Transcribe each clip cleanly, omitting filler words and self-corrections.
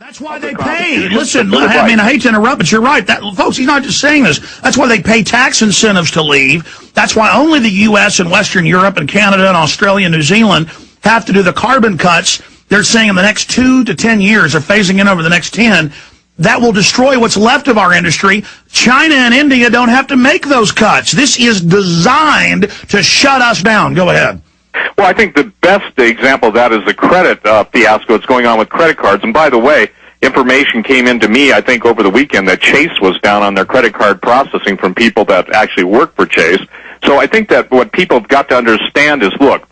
That's why they pay. Listen, I mean, I hate to interrupt, but you're right. Folks, he's not just saying this. That's why they pay tax incentives to leave. That's why only the U.S. and Western Europe and Canada and Australia and New Zealand have to do the carbon cuts. They're saying in the next 2 to 10 years, they're phasing in over the next 10, that will destroy what's left of our industry. China and India don't have to make those cuts. This is designed to shut us down. Go ahead. Well, I think the best example of that is the credit fiasco that's going on with credit cards. And by the way, information came into me, I think, over the weekend that Chase was down on their credit card processing from people that actually work for Chase. So I think that what people have got to understand is, look,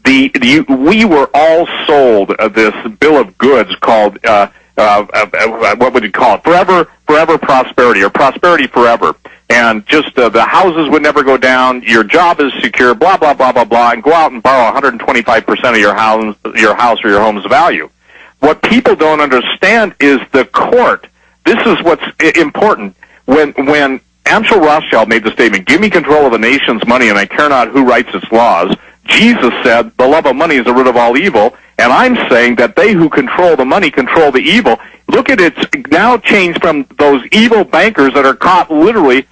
we were all sold this bill of goods called, what would you call it? Forever prosperity, or prosperity forever. And just the houses would never go down, your job is secure, blah, blah, blah, blah, blah, and go out and borrow 125% of your house or your home's value. What people don't understand is the court. This is what's important. When Amschel Rothschild made the statement, give me control of the nation's money and I care not who writes its laws, Jesus said, the love of money is the root of all evil, and I'm saying that they who control the money control the evil. Look at it's now changed from those evil bankers that are caught literally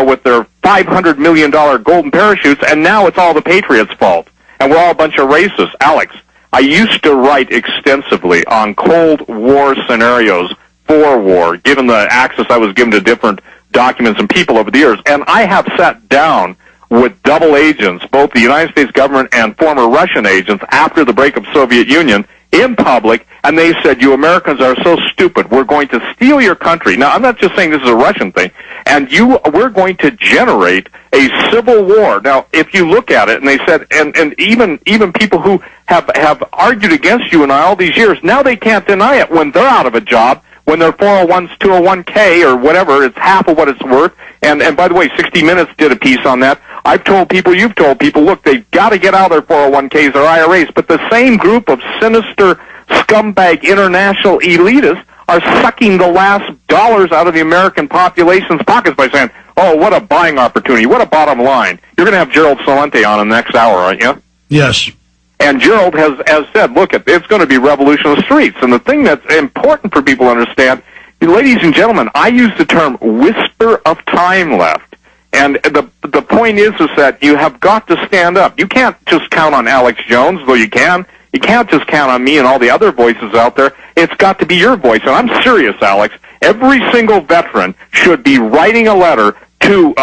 with their $500 million golden parachutes, and now it's all the Patriots' fault. And we're all a bunch of racists. Alex, I used to write extensively on Cold War scenarios for war, given the access I was given to different documents and people over the years. And I have sat down with double agents, both the United States government and former Russian agents, after the break of Soviet Union, in public, and they said, you Americans are so stupid. We're going to steal your country. Now, I'm not just saying this is a Russian thing. And we're going to generate a civil war. Now, if you look at it, and they said, and even people who have argued against you in all these years, now they can't deny it when they're out of a job, when their 201k or whatever, it's half of what it's worth. And by the way, 60 Minutes did a piece on that. I've told people, you've told people, look, they've got to get out of their 401ks or IRAs, but the same group of sinister scumbag international elitists are sucking the last dollars out of the American population's pockets by saying, oh, what a buying opportunity, what a bottom line. You're going to have Gerald Celente on in the next hour, aren't you? Yes. And Gerald has said, look, it's going to be revolution of the streets. And the thing that's important for people to understand, ladies and gentlemen, I use the term whisper of time left. And the point is that you have got to stand up. You can't just count on Alex Jones, though you can. You can't just count on me and all the other voices out there. It's got to be your voice. And I'm serious, Alex. Every single veteran should be writing a letter to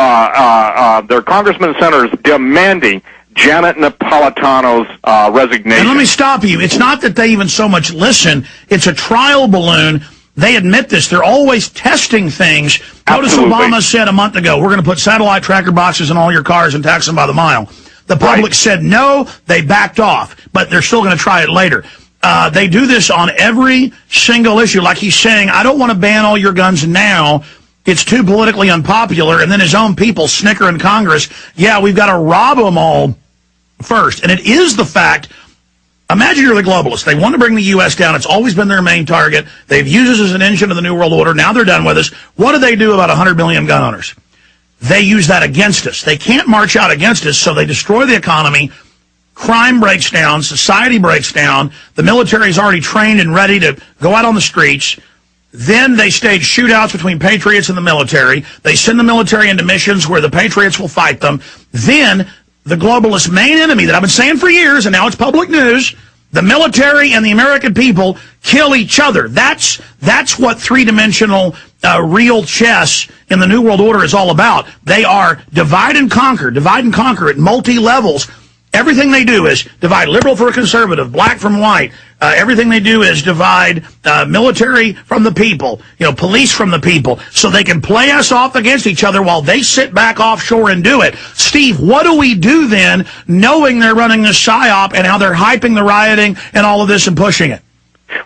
their congressmen and senators demanding Janet Napolitano's resignation. And let me stop you. It's not that they even so much listen. It's a trial balloon. They admit this. They're always testing things. Notice Obama said a month ago, we're going to put satellite tracker boxes in all your cars and tax them by the mile. The public said no. They backed off, but they're still going to try it later. They do this on every single issue. Like he's saying, I don't want to ban all your guns now. It's too politically unpopular. And then his own people snicker in Congress. Yeah, we've got to rob them all first. And it is the fact. Imagine you're the globalists. They want to bring the U.S. down. It's always been their main target. They've used us as an engine of the New World Order. Now they're done with us. What do they do about 100 million gun owners? They use that against us. They can't march out against us, so they destroy the economy. Crime breaks down. Society breaks down. The military is already trained and ready to go out on the streets. Then they stage shootouts between patriots and the military. They send the military into missions where the patriots will fight them. Then the globalist main enemy that I've been saying for years, and now it's public news, the military and the American people kill each other. That's what three-dimensional real chess in the New World Order is all about. They are divide and conquer at multi-levels. Everything they do is divide liberal for conservative, black from white. Everything they do is divide military from the people, police from the people, so they can play us off against each other while they sit back offshore and do it. Steve, what do we do then, knowing they're running this psyop and how they're hyping the rioting and all of this and pushing it?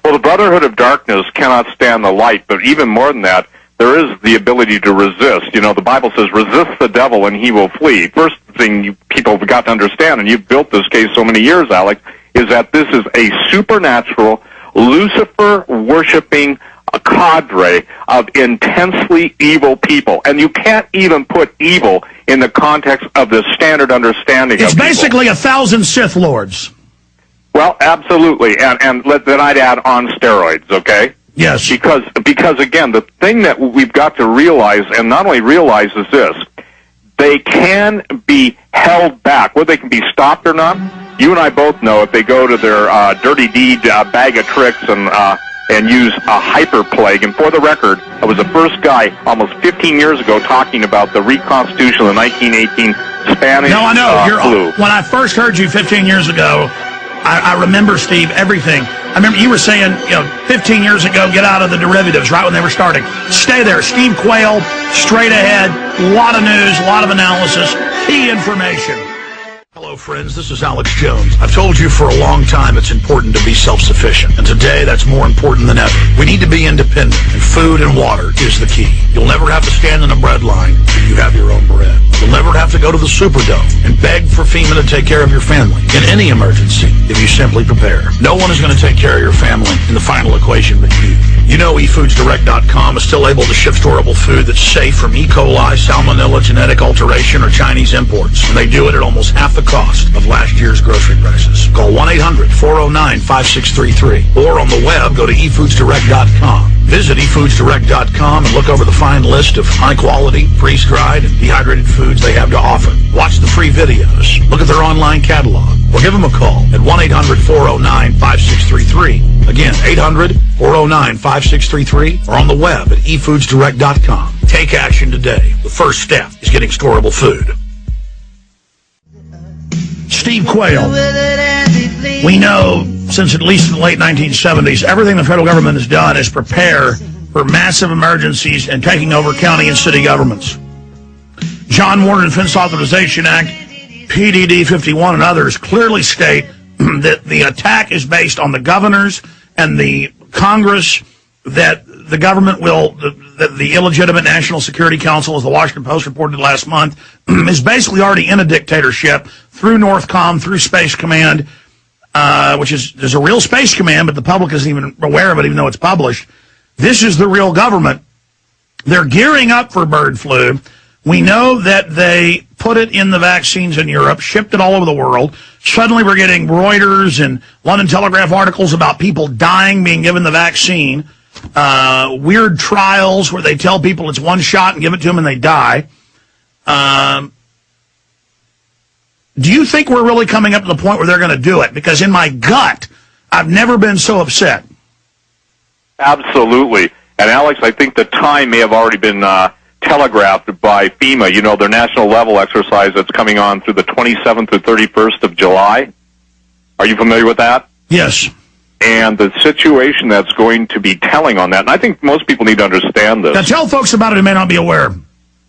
Well, the Brotherhood of Darkness cannot stand the light, but even more than that, there is the ability to resist. The Bible says, resist the devil and he will flee. First thing people have got to understand, and you've built this case so many years, Alex, is that this is a supernatural, Lucifer-worshipping cadre of intensely evil people. And you can't even put evil in the context of the standard understanding of It's basically 1,000 Sith Lords. Well, absolutely. And then I'd add on steroids, okay? Yes. Because again, the thing that we've got to realize, and not only realize, is this: they can be held back. Whether they can be stopped or not, you and I both know if they go to their dirty deed bag of tricks and use a hyperplague. And for the record, I was the first guy almost 15 years ago talking about the reconstitution of the 1918 Spanish No, I know. flu. When I first heard you 15 years ago, I remember, Steve, everything. I remember you were saying, 15 years ago, get out of the derivatives right when they were starting. Stay there. Steve Quayle, straight ahead, a lot of news, a lot of analysis, key information. Hello, friends. This is Alex Jones. I've told you for a long time it's important to be self-sufficient, and today that's more important than ever. We need to be independent, and food and water is the key. You'll never have to stand in a bread line if you have your own bread. You'll never have to go to the Superdome and beg for FEMA to take care of your family in any emergency if you simply prepare. No one is going to take care of your family in the final equation but you. You know eFoodsDirect.com is still able to ship storable food that's safe from E. coli, salmonella, genetic alteration, or Chinese imports. And they do it at almost half the cost of last year's grocery prices. Call 1-800-409-5633. Or on the web, go to eFoodsDirect.com. Visit eFoodsDirect.com and look over the fine list of high-quality, freeze-dried, and dehydrated foods they have to offer. Watch the free videos. Look at their online catalog. Or give them a call at 1-800-409-5633. Again, 800-409-5633. Or on the web at eFoodsDirect.com. Take action today. The first step is getting storable food. Steve Quayle. We know since at least the late 1970s, everything the federal government has done is prepare for massive emergencies and taking over county and city governments. John Warner Defense Authorization Act, PDD 51, and others clearly state that the attack is based on the governors and the Congress, that the government will, that the illegitimate National Security Council, as the Washington Post reported last month, is basically already in a dictatorship through Northcom, through Space Command, which is, there's a real Space Command, but the public isn't even aware of it, even though it's published. This is the real government. They're gearing up for bird flu. We know that they put it in the vaccines in Europe, shipped it all over the world. Suddenly we're getting Reuters and London Telegraph articles about people dying being given the vaccine. Weird trials where they tell people it's one shot and give it to them and they die. Do you think we're really coming up to the point where they're going to do it? Because in my gut, I've never been so upset. Absolutely. And Alex, I think the time may have already been telegraphed by FEMA. You know, their national level exercise that's coming on through the 27th to 31st of July. Are you familiar with that? Yes. And the situation that's going to be telling on that, and I think most people need to understand this. Now tell folks about it who may not be aware.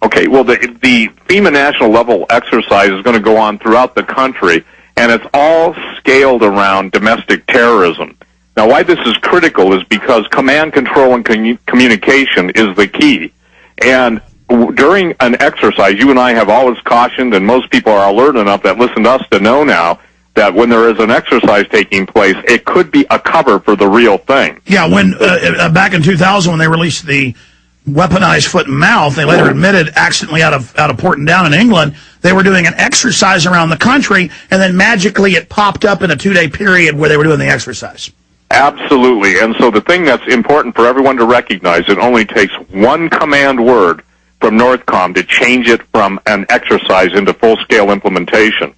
Okay, well, the FEMA national level exercise is going to go on throughout the country, and it's all scaled around domestic terrorism. Now, why this is critical is because command, control, and communication is the key. And during an exercise, you and I have always cautioned, and most people are alert enough that listen to us to know now, that when there is an exercise taking place, it could be a cover for the real thing. Yeah, when back in 2000, when they released the weaponized foot and mouth, they later admitted accidentally out of Porton Down in England, they were doing an exercise around the country, and then magically it popped up in a 2-day period where they were doing the exercise. Absolutely. And so the thing that's important for everyone to recognize, it only takes one command word from Northcom to change it from an exercise into full-scale implementation.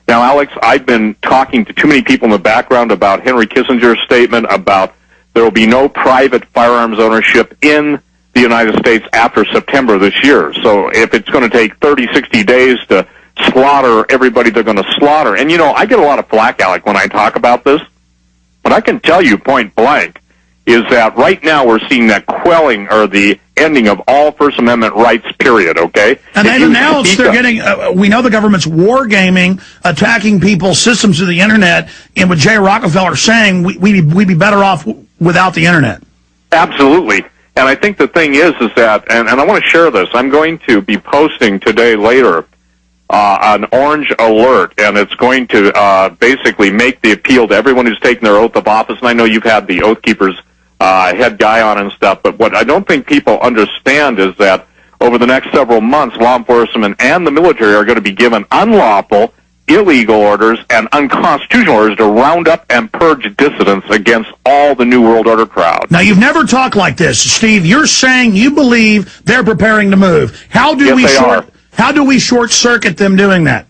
Now, Alex, I've been talking to too many people in the background about Henry Kissinger's statement about there will be no private firearms ownership in the United States after September this year. So if it's going to take 30, 60 days to slaughter everybody they're going to slaughter, and, you know, I get a lot of flack, Alec, when I talk about this, but I can tell you point blank is that right now we're seeing that quelling or the ending of all First Amendment rights, period, okay? And they've announced they're getting, we know the government's wargaming, attacking people's systems of the Internet, and with Jay Rockefeller saying we'd be better off without the Internet. Absolutely. And I think the thing is that, and I want to share this, I'm going to be posting today later an orange alert, and it's going to basically make the appeal to everyone who's taken their oath of office. And I know you've had the Oath Keepers head guy on and stuff, but what I don't think people understand is that over the next several months, law enforcement and the military are going to be given unlawful illegal orders and unconstitutional orders to round up and purge dissidents against all the New World Order crowd. Now, you've never talked like this, Steve. You're saying you believe they're preparing to move. How do we short circuit them doing that?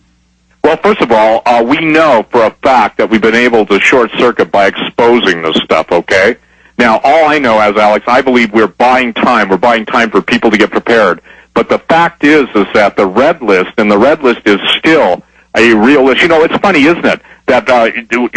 Well, first of all, we know for a fact that we've been able to short circuit by exposing this stuff, okay? Now, all I know as Alex, I believe we're buying time. We're buying time for people to get prepared. But the fact is that the red list, and the red list is still a real list. You know, it's funny, isn't it, that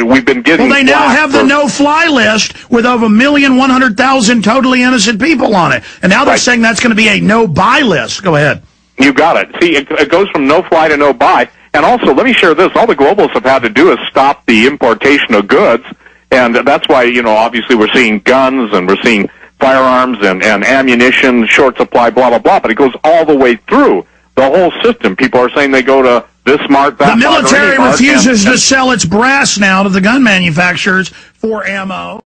we've been getting... Well, they now have the no-fly list with over 1,100,000 totally innocent people on it. And now they're saying that's going to be a no-buy list. Go ahead. You got it. See, it goes from no-fly to no-buy. And also, let me share this. All the globalists have had to do is stop the importation of goods. And that's why, you know, obviously we're seeing guns and we're seeing firearms and ammunition, short supply, blah, blah, blah. But it goes all the way through the whole system. People are saying they go to this mart, that mart. The military refuses to sell its brass now to the gun manufacturers for ammo.